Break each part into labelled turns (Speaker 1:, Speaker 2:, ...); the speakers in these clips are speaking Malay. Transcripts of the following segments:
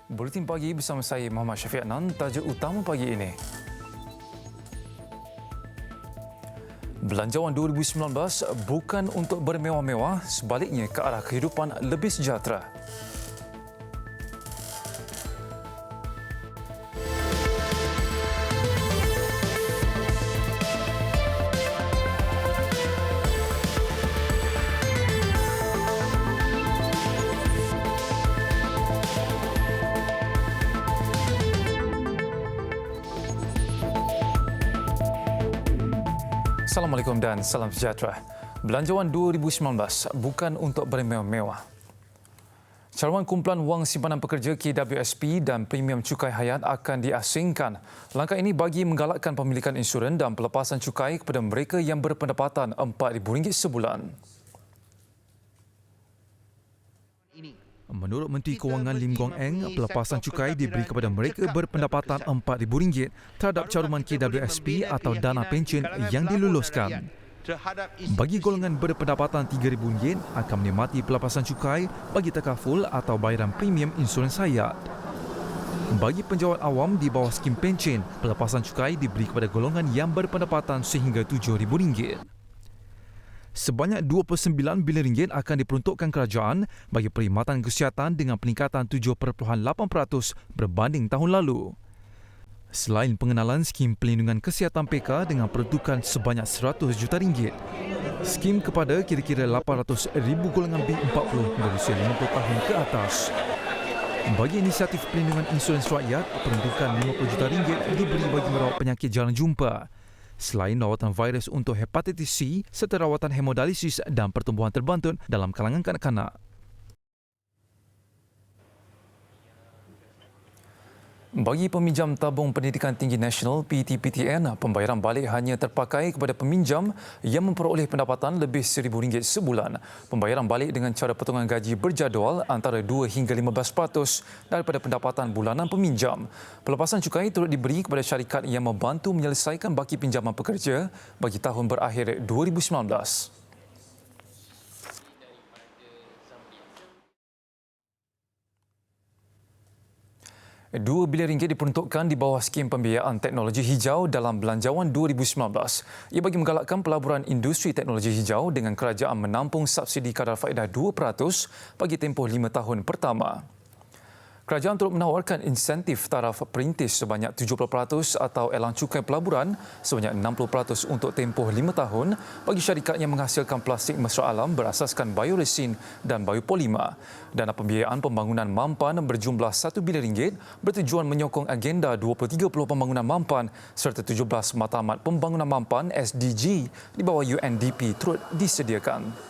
Speaker 1: Buletin pagi bersama saya Muhammad Syafiq Adnan. Tajuk utama pagi ini. Belanjawan 2019 bukan untuk bermewah-mewah, sebaliknya ke arah kehidupan lebih sejahtera. Assalamualaikum dan salam sejahtera. Belanjawan 2019 bukan untuk bermewah-mewah. Cawangan kumpulan wang simpanan pekerja KWSP dan premium cukai hayat akan diasingkan. Langkah ini bagi menggalakkan pemilikan insurans dan pelepasan cukai kepada mereka yang berpendapatan RM4,000 sebulan. Menurut Menteri Kewangan Lim Guang Eng, pelepasan cukai diberi kepada mereka berpendapatan RM4,000 terhadap caruman KWSP atau dana pencen yang diluluskan. Bagi golongan berpendapatan RM3,000 akan menikmati pelepasan cukai bagi takaful atau bayaran premium insurans hayat. Bagi penjawat awam di bawah skim pencen, pelepasan cukai diberi kepada golongan yang berpendapatan sehingga RM7,000. Sebanyak RM29 bilion akan diperuntukkan kerajaan bagi perkhidmatan kesihatan dengan peningkatan 7.8% berbanding tahun lalu. Selain pengenalan skim pelindungan kesihatan PK dengan peruntukan sebanyak RM100 juta, skim kepada kira-kira 800,000 golongan B40 berusia 50 tahun ke atas. Bagi inisiatif pelindungan insurans rakyat, peruntukan RM50 juta diberi bagi merawat penyakit jalan jumpa. Selain rawatan virus untuk hepatitis C serta rawatan hemodialisis dan pertumbuhan terbantun dalam kalangan kanak-kanak. Bagi peminjam tabung pendidikan tinggi nasional PTPTN, pembayaran balik hanya terpakai kepada peminjam yang memperoleh pendapatan lebih RM1,000 sebulan. Pembayaran balik dengan cara potongan gaji berjadual antara 2 hingga 15% daripada pendapatan bulanan peminjam. Pelepasan cukai turut diberi kepada syarikat yang membantu menyelesaikan baki pinjaman pekerja bagi tahun berakhir 2019. RM2 bilion diperuntukkan di bawah skim pembiayaan teknologi hijau dalam Belanjawan 2019. Ia bagi menggalakkan pelaburan industri teknologi hijau dengan kerajaan menampung subsidi kadar faedah 2% bagi tempoh 5 tahun pertama. Kerajaan turut menawarkan insentif taraf perintis sebanyak 70% atau elang cukai pelaburan sebanyak 60% untuk tempoh 5 tahun bagi syarikat yang menghasilkan plastik mesra alam berasaskan bioresin dan biopolimer. Dana pembiayaan pembangunan mampan berjumlah RM1 bilion bertujuan menyokong agenda 2030 pembangunan mampan serta 17 matlamat pembangunan mampan SDG di bawah UNDP turut disediakan.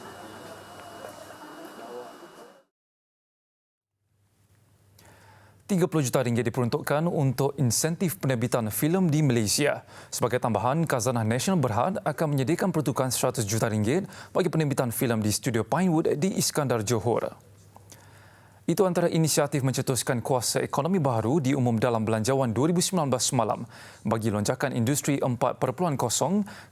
Speaker 1: RM30 juta diperuntukkan untuk insentif penerbitan filem di Malaysia. Sebagai tambahan, Khazanah Nasional Berhad akan menyediakan peruntukan RM100 juta bagi penerbitan filem di Studio Pinewood di Iskandar, Johor. Itu antara inisiatif mencetuskan kuasa ekonomi baru diumum dalam Belanjawan 2019 semalam. Bagi lonjakan industri 4.0,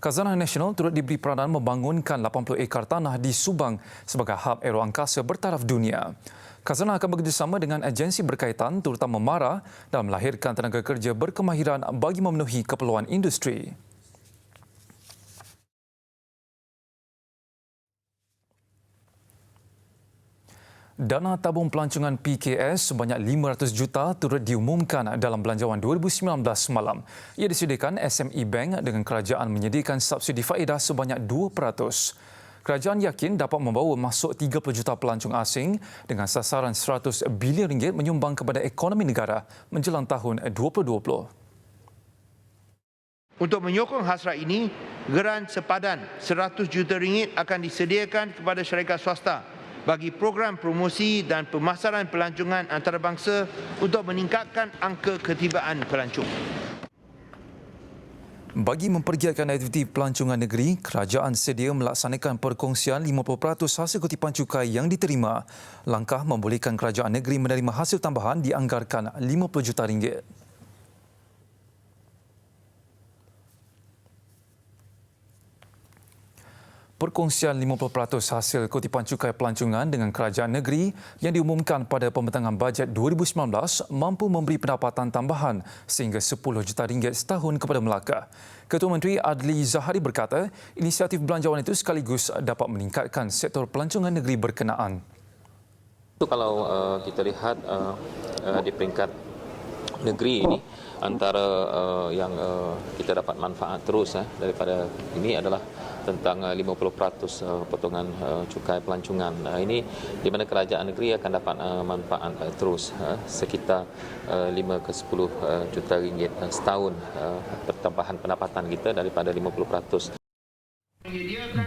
Speaker 1: Khazanah Nasional turut diberi peranan membangunkan 80 ekar tanah di Subang sebagai hub aeroangkasa bertaraf dunia. Khazanah akan bekerjasama dengan agensi berkaitan terutama MARA dalam melahirkan tenaga kerja berkemahiran bagi memenuhi keperluan industri. Dana tabung pelancongan PKS sebanyak RM500 juta turut diumumkan dalam Belanjawan 2019 semalam. Ia disediakan SME Bank dengan kerajaan menyediakan subsidi faedah sebanyak 2%. Kerajaan yakin dapat membawa masuk 30 juta pelancong asing dengan sasaran RM100 bilion menyumbang kepada ekonomi negara menjelang tahun 2020.
Speaker 2: Untuk menyokong hasrat ini, geran sepadan RM100 juta akan disediakan kepada syarikat swasta bagi program promosi dan pemasaran pelancongan antarabangsa untuk meningkatkan angka ketibaan pelancong.
Speaker 1: Bagi mempergiatkan aktiviti pelancongan negeri, kerajaan sedia melaksanakan perkongsian 50% hasil kutipan cukai yang diterima. Langkah membolehkan kerajaan negeri menerima hasil tambahan dianggarkan RM50 juta. Perkongsian 50% hasil kutipan cukai pelancongan dengan kerajaan negeri yang diumumkan pada pembentangan bajet 2019 mampu memberi pendapatan tambahan sehingga RM10 juta setahun kepada Melaka. Ketua Menteri Adli Zahari berkata, inisiatif belanjawan itu sekaligus dapat meningkatkan sektor pelancongan negeri berkenaan.
Speaker 3: Kalau kita lihat di peringkat negeri ini, antara yang kita dapat manfaat terus daripada ini adalah tentang 50% potongan cukai pelancongan. Ini di mana kerajaan negeri akan dapat manfaat terus sekitar 5 ke 10 juta ringgit setahun pertambahan pendapatan kita daripada 50%.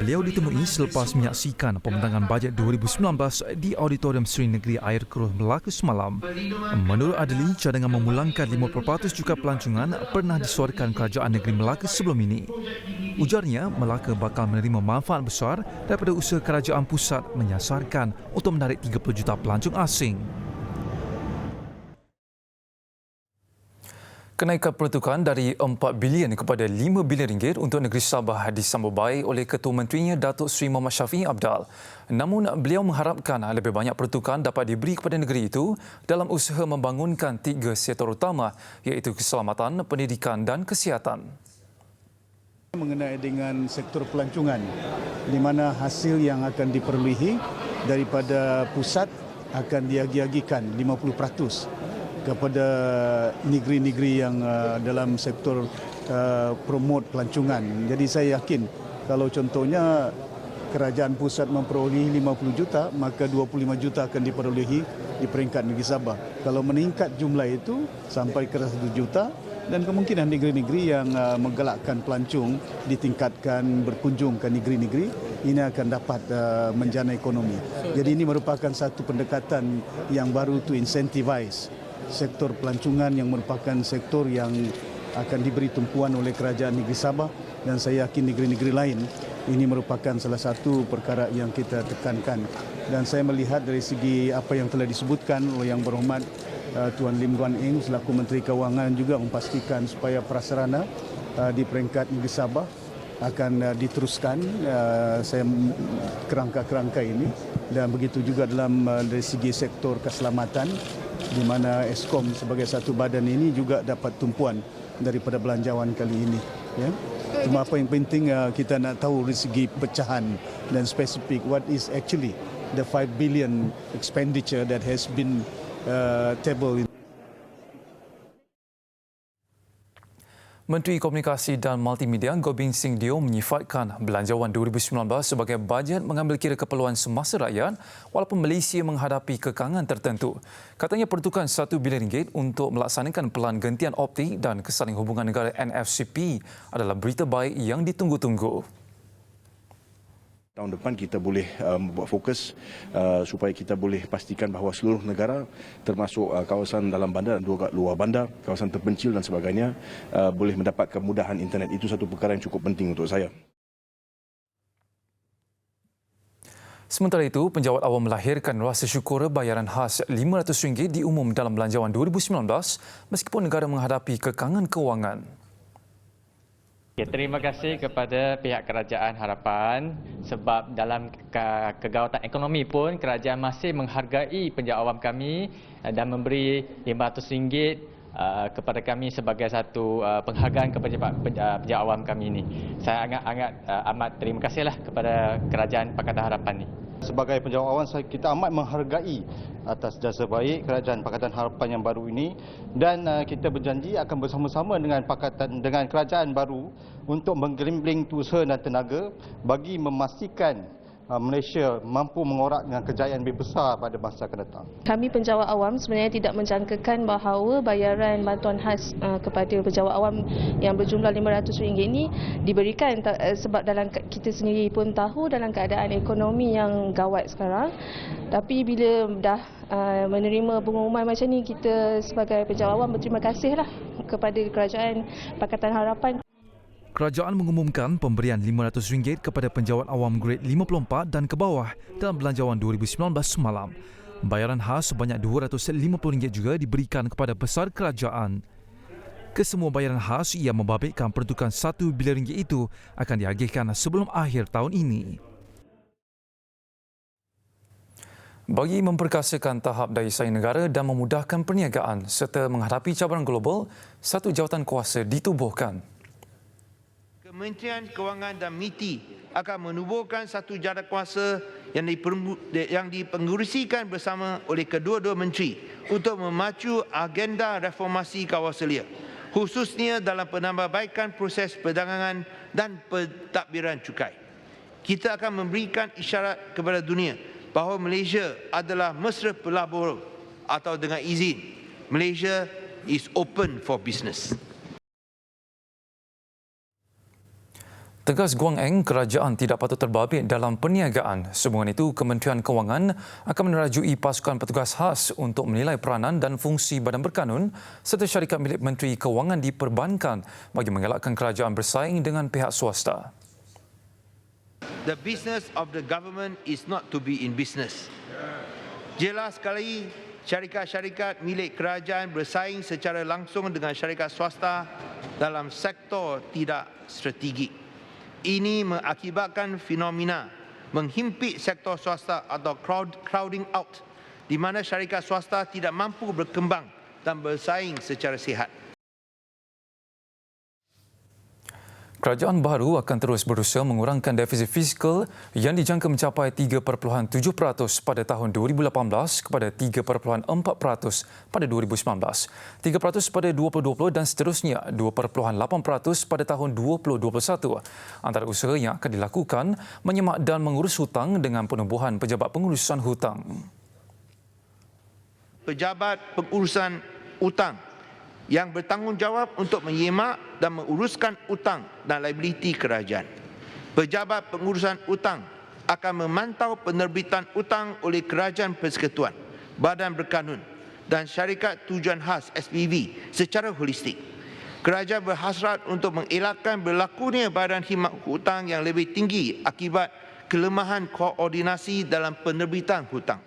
Speaker 1: Beliau ditemui selepas menyaksikan pembentangan bajet 2019 di Auditorium Seri Negeri Air Keruh Melaka semalam. Menurut Adli, cadangan memulangkan 50% cukai pelancongan pernah disuarakan kerajaan negeri Melaka sebelum ini. Ujarnya, Melaka bakal menerima manfaat besar daripada usaha kerajaan pusat menyasarkan untuk menarik 30 juta pelancong asing. Kenaikan peruntukan dari 4 bilion kepada 5 bilion ringgit untuk negeri Sabah disambut baik oleh Ketua Menterinya Datuk Seri Muhammad Syafiee Apdal. Namun, beliau mengharapkan lebih banyak peruntukan dapat diberi kepada negeri itu dalam usaha membangunkan 3 sektor utama iaitu keselamatan, pendidikan dan kesihatan.
Speaker 4: Mengenai dengan sektor pelancongan, di mana hasil yang akan diperolehi daripada pusat akan diagi-agikan 50% kepada negeri-negeri yang dalam sektor promote pelancongan. Jadi saya yakin kalau contohnya kerajaan pusat memperolehi 50 juta, maka 25 juta akan diperolehi di peringkat negeri Sabah. Kalau meningkat jumlah itu sampai ke 1 juta, dan kemungkinan negeri-negeri yang menggalakkan pelancong ditingkatkan berkunjung ke negeri-negeri, ini akan dapat menjana ekonomi. Jadi ini merupakan satu pendekatan yang baru to incentivize sektor pelancongan yang merupakan sektor yang akan diberi tumpuan oleh kerajaan negeri Sabah, dan saya yakin negeri-negeri lain ini merupakan salah satu perkara yang kita tekankan. Dan saya melihat dari segi apa yang telah disebutkan oleh Yang Berhormat Tuan Lim Guan Eng selaku Menteri Kewangan juga memastikan supaya prasarana di peringkat negeri Sabah akan diteruskan saya kerangka-kerangka ini, dan begitu juga dalam dari segi sektor keselamatan di mana Eskom sebagai satu badan ini juga dapat tumpuan daripada belanjawan kali ini. Ya. Cuma apa yang penting kita nak tahu dari segi pecahan dan spesifik what is actually the 5 billion expenditure that has been tabled.
Speaker 1: Menteri Komunikasi dan Multimedia Gobind Singh Dio menyifatkan Belanjawan 2019 sebagai bajet mengambil kira keperluan semasa rakyat walaupun Malaysia menghadapi kekangan tertentu. Katanya peruntukan RM1 bilion untuk melaksanakan pelan gentian optik dan kesaling hubungan negara NFCP adalah berita baik yang ditunggu-tunggu.
Speaker 5: Tahun depan kita boleh buat fokus supaya kita boleh pastikan bahawa seluruh negara termasuk kawasan dalam bandar dan juga luar bandar, kawasan terpencil dan sebagainya boleh mendapat kemudahan internet. Itu satu perkara yang cukup penting untuk saya.
Speaker 1: Sementara itu, penjawat awam melahirkan rasa syukur bayaran khas RM500 diumum dalam Belanjawan 2019 meskipun negara menghadapi kekangan kewangan.
Speaker 6: Terima kasih kepada pihak Kerajaan Harapan sebab dalam kegawatan ekonomi pun kerajaan masih menghargai penjawat awam kami dan memberi RM500 kepada kami sebagai satu penghargaan kepada penjawat awam kami ini. Saya amat terima kasihlah kepada Kerajaan Pakatan Harapan ini.
Speaker 7: Sebagai penjawat awam, kita amat menghargai atas jasa baik Kerajaan Pakatan Harapan yang baru ini, dan kita berjanji akan bersama-sama dengan kerajaan baru untuk menggelimbing usaha dan tenaga bagi memastikan Malaysia mampu mengorak dengan kejayaan lebih besar pada masa akan datang.
Speaker 8: Kami penjawat awam sebenarnya tidak menjangkakan bahawa bayaran bantuan khas kepada penjawat awam yang berjumlah RM500 ini diberikan sebab dalam kita sendiri pun tahu dalam keadaan ekonomi yang gawat sekarang. Tapi bila dah menerima pengumuman macam ni, kita sebagai penjawat awam berterima kasihlah kepada Kerajaan Pakatan Harapan.
Speaker 1: Kerajaan mengumumkan pemberian RM500 kepada penjawat awam grade 54 dan ke bawah dalam Belanjawan 2019 semalam. Bayaran khas sebanyak RM250 juga diberikan kepada besar kerajaan. Kesemua bayaran khas yang membabitkan peruntukan RM1 bilion itu akan diagihkan sebelum akhir tahun ini. Bagi memperkasakan tahap daya saing negara dan memudahkan perniagaan serta menghadapi cabaran global, satu jawatan kuasa ditubuhkan.
Speaker 2: Kementerian Kewangan dan MITI akan menubuhkan satu jawatankuasa yang dipengerusikan bersama oleh kedua-dua menteri untuk memacu agenda reformasi kawasalia, khususnya dalam penambahbaikan proses perdagangan dan pentadbiran cukai. Kita akan memberikan isyarat kepada dunia bahawa Malaysia adalah mesra pelabur atau dengan izin, Malaysia is open for business.
Speaker 1: Tegas Guang Eng, kerajaan tidak patut terbabit dalam perniagaan. Sehubungan itu, Kementerian Kewangan akan menerajui pasukan petugas khas untuk menilai peranan dan fungsi badan berkanun serta syarikat milik Menteri Kewangan diperbankan bagi mengelakkan kerajaan bersaing dengan pihak swasta.
Speaker 2: The business of the government is not to be in business. Jelas sekali, syarikat-syarikat milik kerajaan bersaing secara langsung dengan syarikat swasta dalam sektor tidak strategik. Ini mengakibatkan fenomena menghimpit sektor swasta atau crowding out, di mana syarikat swasta tidak mampu berkembang dan bersaing secara sihat.
Speaker 1: Kerajaan baru akan terus berusaha mengurangkan defisit fiskal yang dijangka mencapai 3.7% pada tahun 2018 kepada 3.4% pada 2019, 3% pada 2020 dan seterusnya 2.8% pada tahun 2021. Antara usaha yang akan dilakukan menyemak dan mengurus hutang dengan penubuhan pejabat pengurusan hutang.
Speaker 2: Pejabat pengurusan hutang yang bertanggungjawab untuk menyemak dan menguruskan hutang dan liabiliti kerajaan. Pejabat pengurusan hutang akan memantau penerbitan hutang oleh Kerajaan Persekutuan, Badan Berkanun dan syarikat tujuan khas SPV secara holistik. Kerajaan berhasrat untuk mengelakkan berlakunya badan khidmat hutang yang lebih tinggi akibat kelemahan koordinasi dalam penerbitan hutang.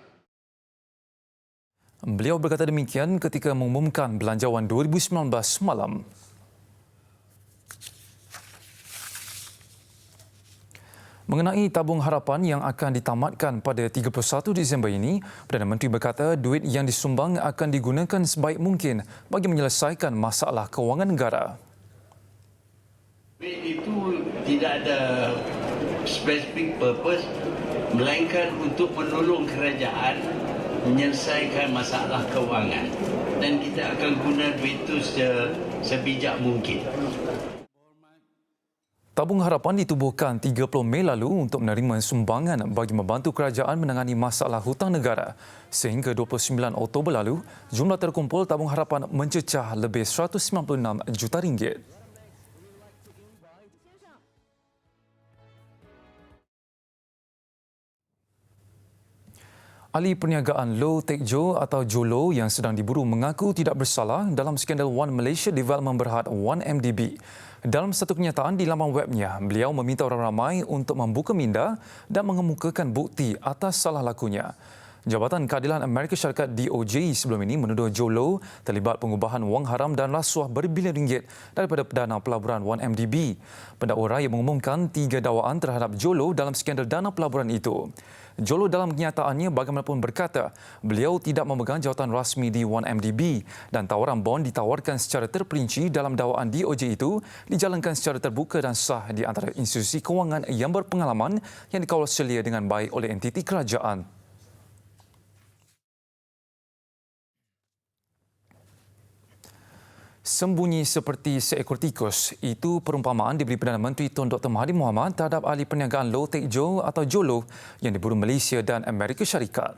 Speaker 1: Beliau berkata demikian ketika mengumumkan Belanjawan 2019 semalam. Mengenai tabung harapan yang akan ditamatkan pada 31 Disember ini, Perdana Menteri berkata duit yang disumbang akan digunakan sebaik mungkin bagi menyelesaikan masalah kewangan negara.
Speaker 9: Itu tidak ada specific purpose, melainkan untuk menolong kerajaan menyelesaikan masalah kewangan, dan kita akan guna duit itu sebijak mungkin.
Speaker 1: Tabung harapan ditubuhkan 30 Mei lalu untuk menerima sumbangan bagi membantu kerajaan menangani masalah hutang negara. Sehingga 29 Oktober lalu, jumlah terkumpul tabung harapan mencecah lebih 196 juta ringgit. Ahli perniagaan Low Teck Jo atau Jolo yang sedang diburu mengaku tidak bersalah dalam skandal One Malaysia Development Berhad 1MDB. Dalam satu kenyataan di laman webnya, beliau meminta orang ramai untuk membuka minda dan mengemukakan bukti atas salah lakunya. Jabatan Keadilan Amerika Syarikat DOJ sebelum ini menuduh Jolo terlibat pengubahan wang haram dan rasuah berbilion ringgit daripada dana pelaburan 1MDB. Pendakwa raya mengumumkan 3 dakwaan terhadap Jolo dalam skandal dana pelaburan itu. Jolo dalam kenyataannya bagaimanapun berkata beliau tidak memegang jawatan rasmi di 1MDB dan tawaran bond ditawarkan secara terperinci dalam dakwaan DOJ itu dijalankan secara terbuka dan sah di antara institusi kewangan yang berpengalaman yang dikawal selia dengan baik oleh entiti kerajaan. Sembunyi seperti seekor tikus, itu perumpamaan diberi Perdana Menteri Tun Dr. Mahathir Mohamad terhadap ahli perniagaan Low Teck Jo atau Jolo yang diburu Malaysia dan Amerika Syarikat.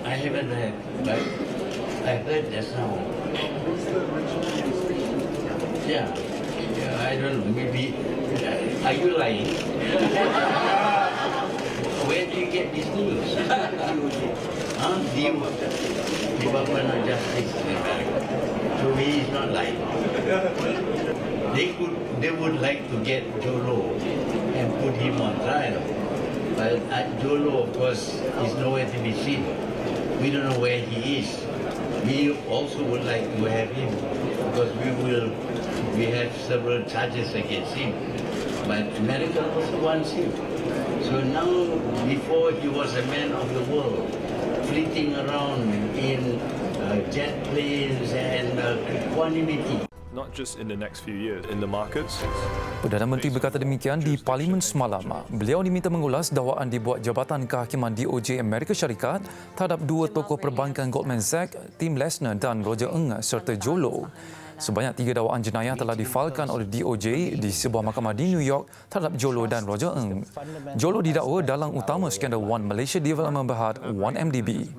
Speaker 9: I haven't heard, but I heard just now. Yeah, I don't know, maybe, are you lying? Where do you get this news? Department of Justice. So he is not lying. They would like to get Jolo and put him on trial. But Jolo, of course, is nowhere to be seen. We don't know where he is. We also would like to have him because we have several charges against him. But America also wants him. So now, before he was a man of the world, fleeting around in jet planes and equanimity.
Speaker 10: Not just in the next few years, in the markets.
Speaker 1: Perdana Menteri berkata demikian di Parlimen semalam. Beliau diminta mengulas dakwaan dibuat Jabatan Kehakiman DOJ Amerika Syarikat terhadap dua tokoh perbankan Goldman Sachs, Tim Lesner dan Roger Ng serta Jolo. Sebanyak 3 dakwaan jenayah telah difailkan oleh DOJ di sebuah mahkamah di New York terhadap Jolo dan Roger Ng. Jolo didakwa dalam utama skandal One Malaysia Development Berhad 1MDB.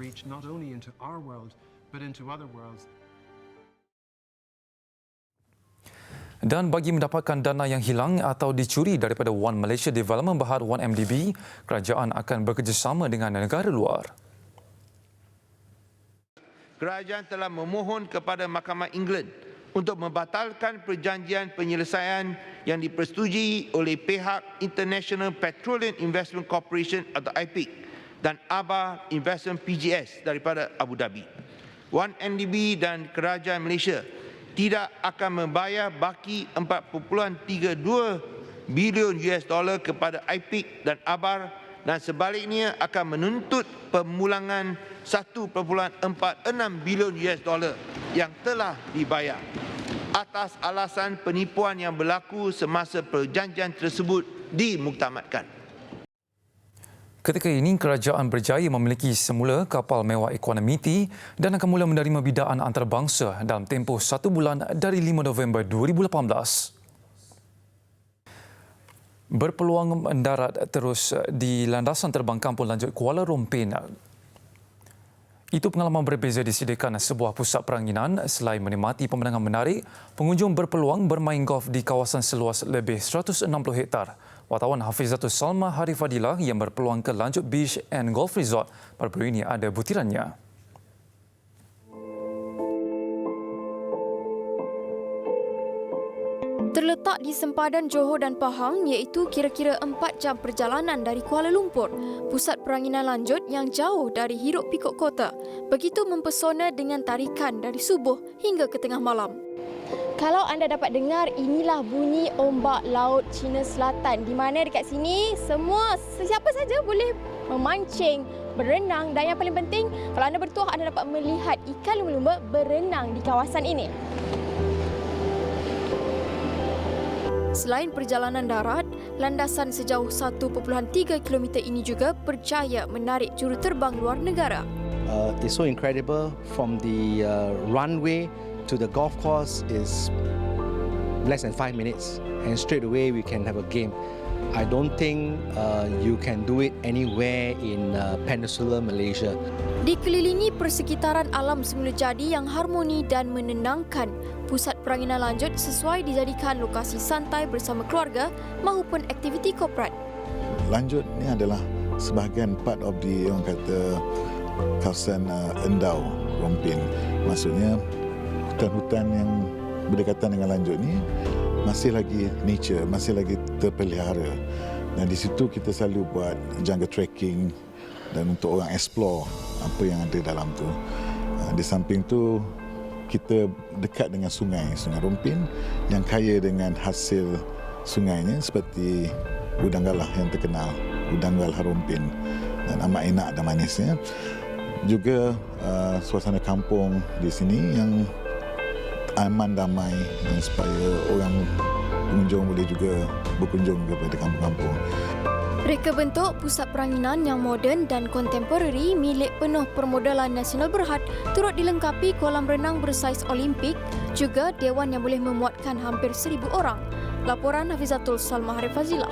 Speaker 1: Dan bagi mendapatkan dana yang hilang atau dicuri daripada One Malaysia Development Berhad 1MDB, kerajaan akan bekerjasama dengan negara luar.
Speaker 2: Kerajaan telah memohon kepada Mahkamah England untuk membatalkan perjanjian penyelesaian yang dipersetujui oleh pihak International Petroleum Investment Corporation atau IPIC dan ABA Investment PGS daripada Abu Dhabi. 1MDB dan kerajaan Malaysia tidak akan membayar baki 4.32 bilion US dollar kepada IPIC dan ABAR dan sebaliknya akan menuntut pemulangan 1.46 bilion US dollar yang telah dibayar atas alasan penipuan yang berlaku semasa perjanjian tersebut dimuktamadkan.
Speaker 1: Ketika ini, kerajaan berjaya memiliki semula kapal mewah Equanimity dan akan mula menerima bidaan antarabangsa dalam tempoh 1 bulan dari 5 November 2018. Berpeluang mendarat terus di landasan terbang kampung lanjut Kuala Rompin. Itu pengalaman berbeza disediakan sebuah pusat peranginan. Selain menikmati pemandangan menarik, pengunjung berpeluang bermain golf di kawasan seluas lebih 160 hektar. Wartawan Hafizatul Salma Harifadilah yang berpeluang ke Lanjut Beach and Golf Resort baru-baru ini ada butirannya.
Speaker 11: Terletak di sempadan Johor dan Pahang iaitu kira-kira 4 jam perjalanan dari Kuala Lumpur, pusat peranginan lanjut yang jauh dari hiruk pikuk kota, begitu mempesona dengan tarikan dari subuh hingga ke tengah malam. Kalau anda dapat dengar, inilah bunyi ombak laut Cina Selatan di mana dekat sini semua sesiapa saja boleh memancing, berenang dan yang paling penting kalau anda bertuah anda dapat melihat ikan lumba-lumba berenang di kawasan ini. Selain perjalanan darat, landasan sejauh 1.3 km ini juga berjaya menarik juruterbang luar negara.
Speaker 12: It's so incredible from the runway to the golf course is less than 5 minutes and straight away we can have a game. I don't think you can do it anywhere in Peninsular Malaysia.
Speaker 11: Dikelilingi persekitaran alam semula jadi yang harmoni dan menenangkan, pusat peranginan lanjut sesuai dijadikan lokasi santai bersama keluarga maupun aktiviti korporat.
Speaker 13: Lanjut ni adalah sebahagian part of the orang kata kawasan endau Rompin. Maksudnya hutan-hutan yang berdekatan dengan lanjut ni masih lagi nature, masih lagi terpelihara. Dan di situ kita selalu buat jungle trekking dan untuk orang explore apa yang ada dalam tu. Di samping tu kita dekat dengan sungai Rompin yang kaya dengan hasil sungainya seperti udang galah yang terkenal, udang galah Rompin, dan amat enak dan manisnya. Juga suasana kampung di sini yang aman damai supaya orang pengunjung boleh juga berkunjung kepada kampung-kampung.
Speaker 11: Reka bentuk pusat peranginan yang moden dan kontemporari milik penuh permodalan Nasional Berhad turut dilengkapi kolam renang bersaiz Olimpik, juga dewan yang boleh memuatkan hampir 1,000 orang. Laporan Hafizatul Salma Harifazilah.